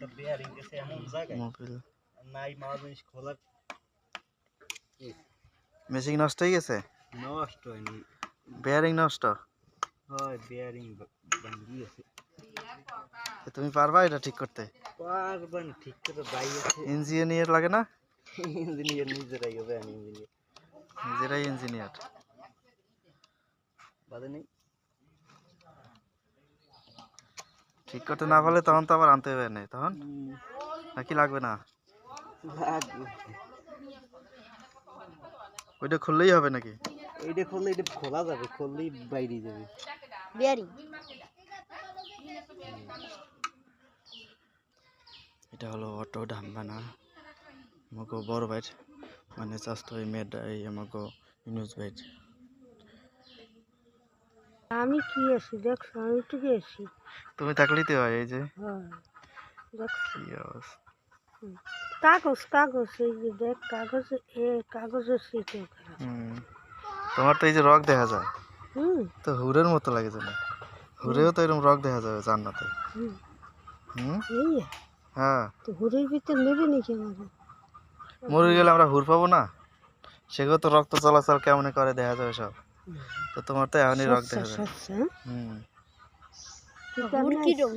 একটা বেয়ারিং গেছে এমন জায়গায় মোবিল নাই মাল জিনিস খোলার মেশিন নষ্ট হয়ে গেছে, নষ্ট হয়নি, বেয়ারিং নষ্ট। হয় বেয়ারিং ভাঙি গেছে। তুমি পারবা এটা ঠিক করতে? পারবেন ঠিক করে যাই আছে, ইঞ্জিনিয়ার লাগে না? ইঞ্জিনিয়ার নিজেরাই হবে, আমি ইঞ্জিনিয়ার নিজেরাই ইঞ্জিনিয়ার। বাদে নেই ঠিক করতে না পারলে তখন তো আবার আনতে হবে না তখন, নাকি লাগবে না? লাগবে। ওইটা খুললেই হবে নাকি? এইটা খুললে এটা খোলা যাবে, খুললেই বাইরে যাবে বেয়ারিং। এটা হলো অটো ঢাম্বানা, আমাকে বড় ভাই মানে চাস্তো মেয়ের এই আমাকে ইউনুস ভাই। আমি কি আছি দেখছো, আমি তো গেছি। তুমি থাকলেই তো হয়। এই যে হ্যাঁ দেখছো কি অবস্থা। কাগজ, কাগজ এই যে দেখ কাগজ, কাগজের সিটে। তোমার তো এই যে রক দেখা যায়, হুম তো হুরের মতো লাগে যেন। হুরেও তো এরকম রক দেখা যাবে জান্নাতে। হুম হুম, এই হ্যাঁ। তো হুড়ির ভিতর নেবে নাকি আমাদের? মরে গেলে আমরা হুর পাবো না, সেগুলো তো রক্ত চলাচল কেমন করে দেখা যাবে সব। তো তোমার তো এখনই রক দেখা যায়। সচ্ছা হুম। হুড় কিরম?